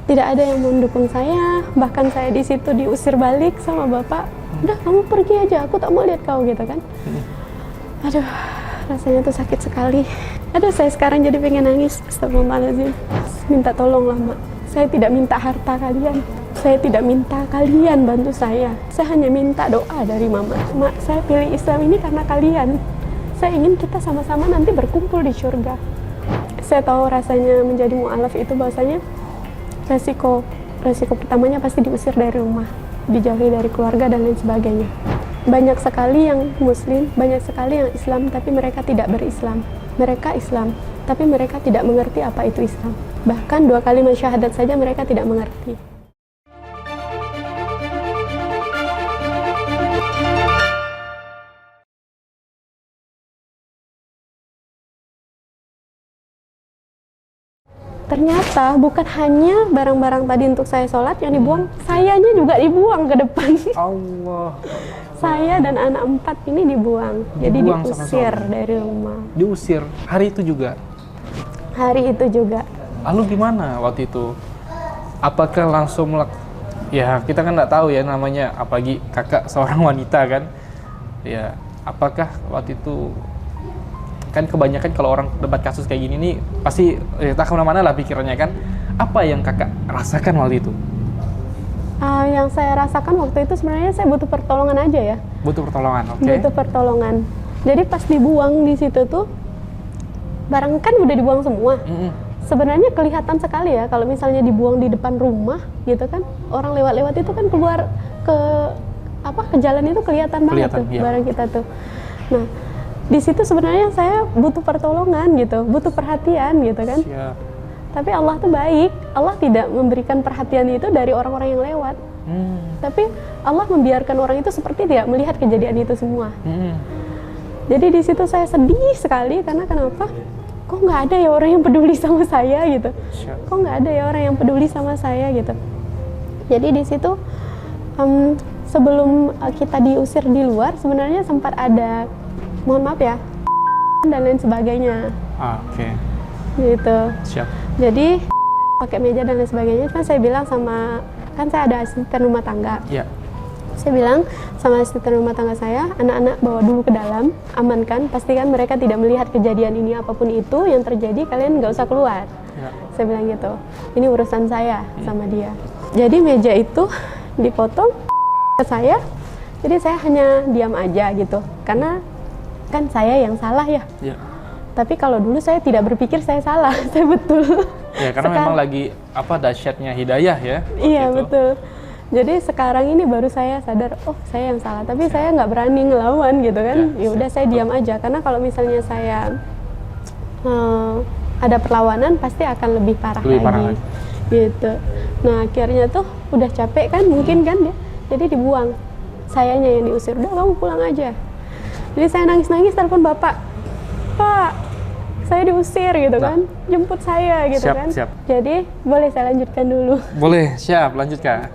Tidak ada yang mendukung saya, bahkan saya di situ diusir balik sama bapak. Udah kamu pergi aja, aku tak mau lihat kau gitu kan. Aduh, rasanya tuh sakit sekali. Aduh, saya sekarang jadi pengen nangis. Astagfirullahaladzim. Minta tolonglah mak. Saya tidak minta harta kalian. Saya tidak minta kalian bantu saya. Saya hanya minta doa dari mama. Mak, saya pilih Islam ini karena kalian. Saya ingin kita sama-sama nanti berkumpul di surga. Saya tahu rasanya menjadi mu'alaf itu bahwasanya resiko pertamanya pasti diusir dari rumah, dijauhi dari keluarga dan lain sebagainya. Banyak sekali yang muslim, banyak sekali yang Islam, tapi mereka tidak berislam. Mereka Islam, tapi mereka tidak mengerti apa itu Islam. Bahkan 2 kalimat syahadat saja mereka tidak mengerti. Ternyata bukan hanya barang-barang tadi untuk saya sholat yang dibuang, sayanya juga dibuang ke depan. Allah. Saya dan anak 4 ini dibuang. Jadi diusir dari rumah. Diusir hari itu juga? Hari itu juga. Lalu gimana waktu itu? Apakah langsung ya kita kan nggak tahu ya namanya, apalagi kakak seorang wanita kan. Ya, apakah waktu itu kan kebanyakan kalau orang debat kasus kayak gini nih pasti tak kemana-mana lah pikirannya kan. Apa yang kakak rasakan waktu itu? Yang saya rasakan waktu itu sebenarnya saya butuh pertolongan aja ya. Butuh pertolongan, oke. Butuh pertolongan. Jadi pas dibuang di situ tuh, barang kan udah dibuang semua. Sebenarnya kelihatan sekali ya kalau misalnya dibuang di depan rumah gitu kan, orang lewat-lewat itu kan keluar ke jalan itu kelihatan banget tuh iya. Barang kita tuh. Nah, di situ sebenarnya saya butuh pertolongan gitu, butuh perhatian gitu kan. Siap. Tapi Allah tuh baik, Allah tidak memberikan perhatian itu dari orang-orang yang lewat. Tapi Allah membiarkan orang itu seperti tidak melihat kejadian itu semua. Jadi di situ saya sedih sekali karena kenapa? Kok nggak ada ya orang yang peduli sama saya gitu? Kok nggak ada ya orang yang peduli sama saya gitu? Jadi di situ sebelum kita diusir di luar sebenarnya sempat ada, mohon maaf ya, dan lain sebagainya. Oke. Gitu. Siap. Jadi pakai meja dan lain sebagainya, kan saya bilang sama, kan saya ada asisten rumah tangga. Iya. Saya bilang sama asisten rumah tangga saya, anak-anak bawa dulu ke dalam, amankan, pastikan mereka tidak melihat kejadian ini apapun itu yang terjadi, kalian nggak usah keluar. Ya. Saya bilang gitu. Ini urusan saya sama dia. Jadi meja itu dipotong ke saya, jadi saya hanya diam aja gitu, karena kan saya yang salah ya. Ya. Tapi kalau dulu saya tidak berpikir saya salah, saya betul. Ya karena memang lagi dahsyatnya hidayah ya. Iya gitu. Betul. Jadi sekarang ini baru saya sadar, oh saya yang salah. Tapi saya nggak berani ngelawan gitu kan. Ya udah saya diam aja, karena kalau misalnya saya ada perlawanan pasti akan lebih parah lagi. Gitu. Nah akhirnya tuh udah capek kan, mungkin kan ya. Jadi dibuang. Sayanya yang diusir, udah kamu pulang aja. Jadi saya nangis-nangis telepon bapak. Pak, saya diusir gitu kan, jemput saya gitu kan. Siap. Jadi boleh saya lanjutkan dulu? Boleh, siap, lanjut Kak.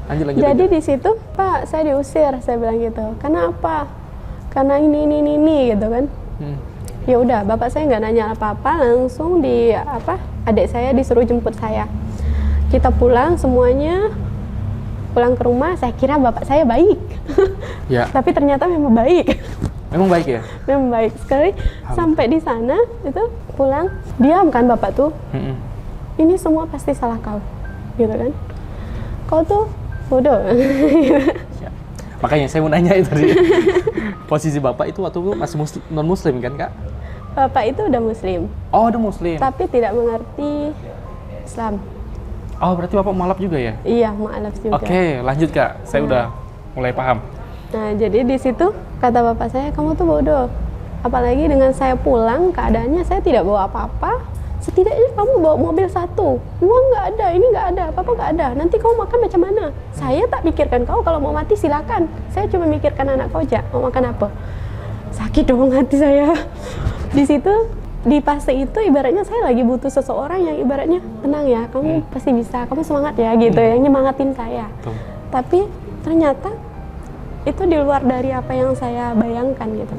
Lanjut. Jadi di situ, Pak, saya diusir, saya bilang gitu. Karena apa? Karena ini gitu kan. Ya udah, bapak saya nggak nanya apa-apa, langsung adik saya disuruh jemput saya. Kita pulang semuanya, pulang ke rumah. Saya kira bapak saya baik, ya. Tapi ternyata memang baik. Memang baik ya? Memang baik sekali. Sampai di sana itu pulang, diam kan bapak tuh. Ini semua pasti salah kau, gitu kan? Kau tuh bodoh. Makanya saya mau nanya itu tadi. Posisi bapak itu waktu itu masih non muslim kan Kak? Bapak itu udah muslim. Oh udah muslim. Tapi tidak mengerti Islam. Oh berarti bapak mualaf juga ya? Iya mualaf juga. Oke, lanjut Kak. Saya udah mulai paham. Nah, jadi di situ kata bapak saya, kamu tuh bodoh. Apalagi dengan saya pulang, keadaannya saya tidak bawa apa-apa. Setidaknya kamu bawa mobil 1. Uang nggak ada, ini nggak ada, apa-apa nggak ada. Nanti kamu makan macam mana? Saya tak pikirkan kau, kalau mau mati silakan. Saya cuma mikirkan anak kau aja, mau makan apa. Sakit dong hati saya. Di situ, di fase itu ibaratnya saya lagi butuh seseorang yang ibaratnya, tenang ya, kamu pasti bisa, kamu semangat ya gitu, yang nyemangatin saya. Tapi ternyata itu di luar dari apa yang saya bayangkan gitu.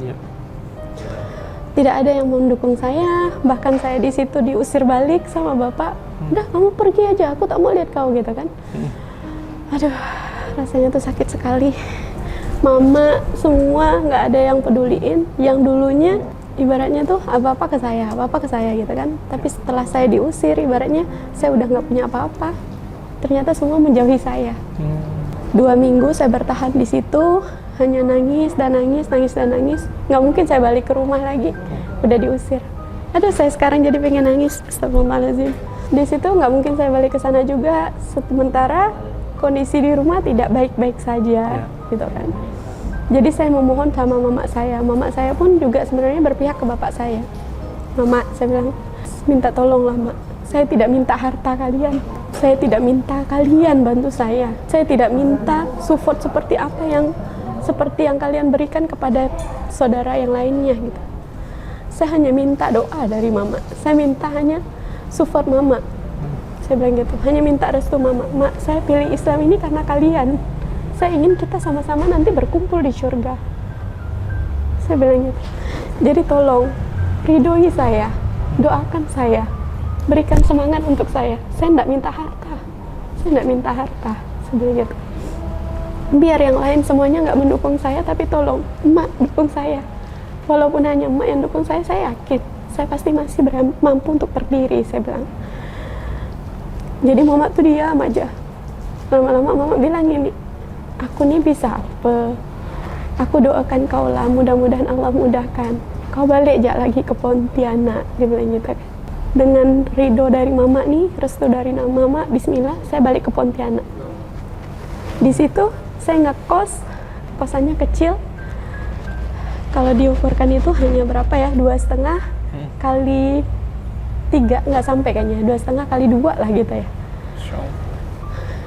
Tidak ada yang mendukung saya, bahkan saya di situ diusir balik sama bapak. Udah, kamu pergi aja, aku tak mau lihat kau gitu kan. Aduh, rasanya tuh sakit sekali. Mama semua nggak ada yang peduliin. Yang dulunya ibaratnya tuh apa-apa ke saya gitu kan. Tapi setelah saya diusir, ibaratnya saya udah nggak punya apa-apa. Ternyata semua menjauhi saya. 2 minggu saya bertahan di situ, hanya nangis dan nangis. Nggak mungkin saya balik ke rumah lagi, udah diusir. Aduh, saya sekarang jadi pengen nangis. Astagfirullahaladzim. Di situ nggak mungkin saya balik ke sana juga. Sementara kondisi di rumah tidak baik-baik saja, gitu kan. Jadi saya memohon sama mama saya pun juga sebenarnya berpihak ke bapak saya. Mama, saya bilang, minta tolonglah mak, saya tidak minta harta kalian, saya tidak minta kalian bantu saya tidak minta support seperti yang kalian berikan kepada saudara yang lainnya gitu. Saya hanya minta doa dari mama, saya minta hanya support mama. Saya bilang gitu, hanya minta restu mama. Mak, saya pilih Islam ini karena kalian. Saya ingin kita sama-sama nanti berkumpul di surga. Saya bilang gitu. Jadi tolong, ridhoi saya, doakan saya, berikan semangat untuk saya. Saya tidak minta harta. Saya bilang gitu. Biar yang lain semuanya nggak mendukung saya, tapi tolong, emak dukung saya. Walaupun hanya emak yang dukung saya yakin, saya pasti masih mampu untuk berdiri, saya bilang. Jadi mama tuh diam aja. Lama-lama mama bilang gini, aku nih bisa apa? Aku doakan kau lah, mudah-mudahan Allah mudahkan. Kau balik aja lagi ke Pontianak, dia bilang gitu kan. Dengan ridho dari mama nih, restu dari mama, bismillah, saya balik ke Pontianak. Di situ saya ngekos, kosannya kecil. Kalau diukurkan itu hanya berapa ya? 2,5 kali 3, nggak sampai kayaknya, 2,5 kali 2 lah gitu ya.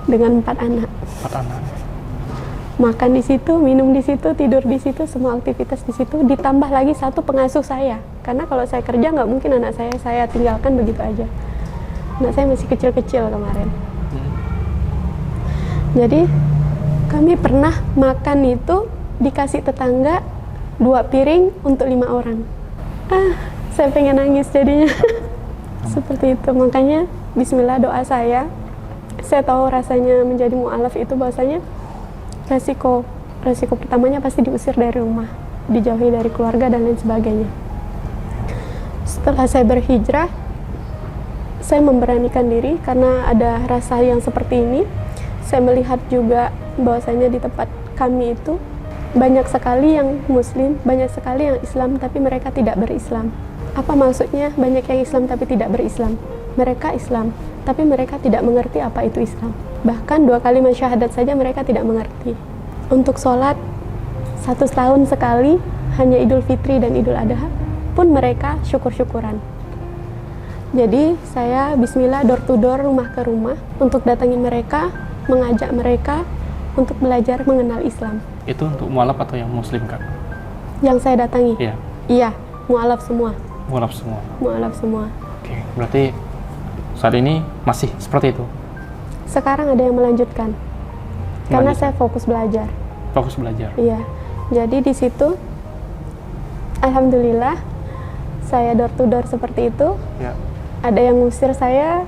Dengan 4 anak. Makan di situ, minum di situ, tidur di situ, semua aktivitas di situ. Ditambah lagi 1 pengasuh saya. Karena kalau saya kerja nggak mungkin anak saya tinggalkan begitu aja. Anak saya masih kecil-kecil kemarin. Jadi kami pernah makan itu dikasih tetangga 2 piring untuk 5 orang. Saya pengen nangis jadinya. Seperti itu, makanya bismillah doa saya tahu rasanya menjadi mu'alaf itu bahwasanya resiko pertamanya pasti diusir dari rumah, dijauhi dari keluarga dan lain sebagainya. Setelah saya berhijrah, saya memberanikan diri karena ada rasa yang seperti ini. Saya melihat juga bahwasanya di tempat kami itu banyak sekali yang muslim, banyak sekali yang Islam tapi mereka tidak berislam. Apa maksudnya banyak yang Islam tapi tidak berislam? Mereka Islam, tapi mereka tidak mengerti apa itu Islam. Bahkan 2 kalimat syahadat saja mereka tidak mengerti. Untuk sholat 1 tahun sekali, hanya Idul Fitri dan Idul Adha, pun mereka syukur-syukuran. Jadi saya bismillah door to door, rumah ke rumah, untuk datangin mereka, mengajak mereka untuk belajar mengenal Islam. Itu untuk mualaf atau yang muslim, Kak? Yang saya datangi? Iya. Iya, mualaf semua. Mualaf semua. Oke, berarti saat ini masih seperti itu? Sekarang ada yang melanjutkan. Karena saya fokus belajar. Iya. Jadi di situ alhamdulillah saya door to door seperti itu. Ya. Ada yang ngusir saya,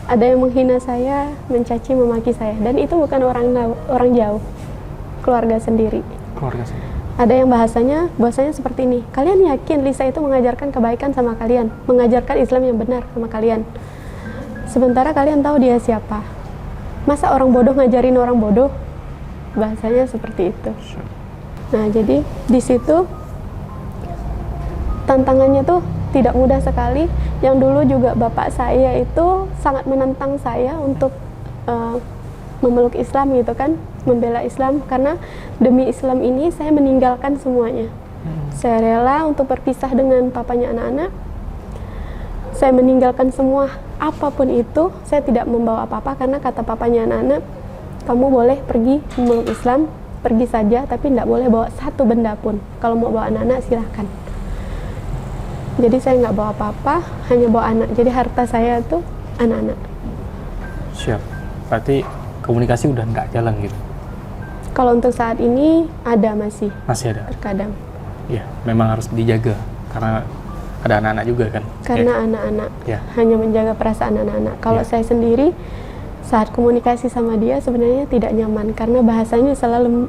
ada yang menghina saya, mencaci memaki saya, dan itu bukan orang jauh. Keluarga sendiri. Ada yang bahasanya seperti ini. Kalian yakin Lisa itu mengajarkan kebaikan sama kalian, mengajarkan Islam yang benar sama kalian? Sementara kalian tahu dia siapa. Masa orang bodoh ngajarin orang bodoh? Bahasanya seperti itu. Nah, jadi di situ tantangannya tuh tidak mudah sekali. Yang dulu juga bapak saya itu sangat menentang saya untuk memeluk Islam gitu kan, membela Islam, karena demi Islam ini saya meninggalkan semuanya. Saya rela untuk berpisah dengan papanya anak-anak. Saya meninggalkan semua, apapun itu, saya tidak membawa apa-apa karena kata papanya anak-anak, kamu boleh pergi memeluk Islam, pergi saja, tapi tidak boleh bawa 1 benda pun. Kalau mau bawa anak-anak silahkan. Jadi saya nggak bawa apa-apa, hanya bawa anak. Jadi harta saya itu anak-anak. Siap. Berarti komunikasi udah nggak jalan gitu? Kalau untuk saat ini ada masih ada? Terkadang. Iya, memang harus dijaga karena ada anak-anak juga kan? Karena anak-anak, Ya. hanya menjaga perasaan anak-anak. Kalau Ya. saya sendiri, saat komunikasi sama dia sebenarnya tidak nyaman, karena bahasanya selalu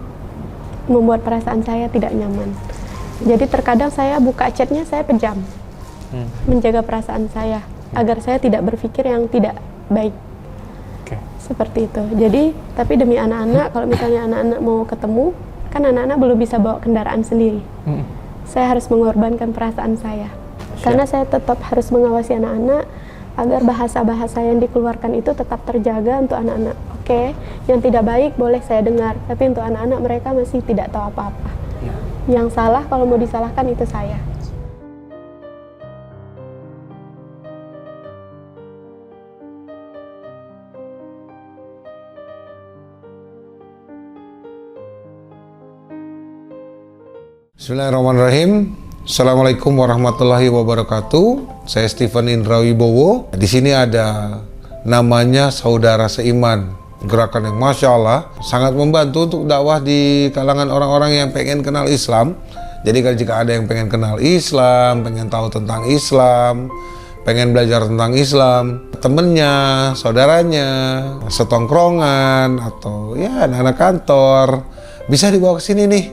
membuat perasaan saya tidak nyaman. Jadi terkadang saya buka chatnya, saya pejam, menjaga perasaan saya, agar saya tidak berpikir yang tidak baik. Oke. Seperti itu. Jadi, tapi demi anak-anak, kalau misalnya anak-anak mau ketemu, kan anak-anak belum bisa bawa kendaraan sendiri. Saya harus mengorbankan perasaan saya. Karena saya tetap harus mengawasi anak-anak, agar bahasa-bahasa yang dikeluarkan itu tetap terjaga untuk anak-anak. Oke, yang tidak baik boleh saya dengar, tapi untuk anak-anak mereka masih tidak tahu apa-apa. Ya. Yang salah, kalau mau disalahkan itu saya. Bismillahirrahmanirrahim. Assalamualaikum warahmatullahi wabarakatuh. Saya Stephen Indra Wibowo. Di sini ada namanya Saudara Seiman. Gerakan yang Masya Allah sangat membantu untuk dakwah di kalangan orang-orang yang pengen kenal Islam. Jadi kalau jika ada yang pengen kenal Islam, pengen tahu tentang Islam, pengen belajar tentang Islam, temennya, saudaranya, setongkrongan, atau ya anak-anak kantor, bisa dibawa ke sini nih.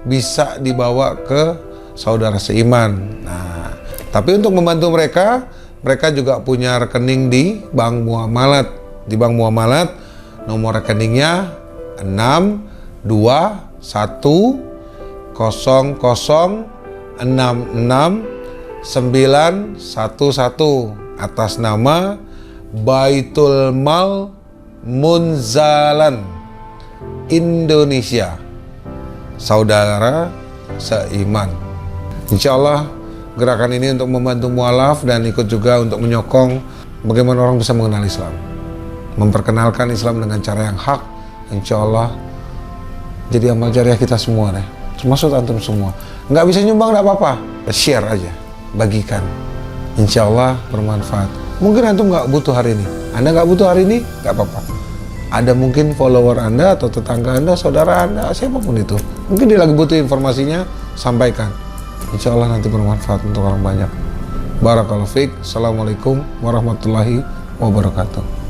Bisa dibawa ke Saudara Seiman. Nah, tapi untuk membantu mereka, mereka juga punya rekening di Bank Muamalat. Di Bank Muamalat, nomor rekeningnya 62100666911 atas nama Baitul Mal Munzalan Indonesia. Saudara Seiman. Insya Allah gerakan ini untuk membantu mualaf dan ikut juga untuk menyokong bagaimana orang bisa mengenal Islam, memperkenalkan Islam dengan cara yang hak. Insya Allah jadi amal jariah kita semua deh, termasuk antum semua. Nggak bisa nyumbang, nggak apa-apa, share aja, bagikan. Insya Allah bermanfaat. Mungkin antum nggak butuh hari ini, Anda nggak butuh hari ini, nggak apa-apa. Ada mungkin follower Anda atau tetangga Anda, saudara Anda, siapapun itu. Mungkin dia lagi butuh informasinya, sampaikan. Insya Allah nanti bermanfaat untuk orang banyak. Barakallahu fiik. Assalamualaikum warahmatullahi wabarakatuh.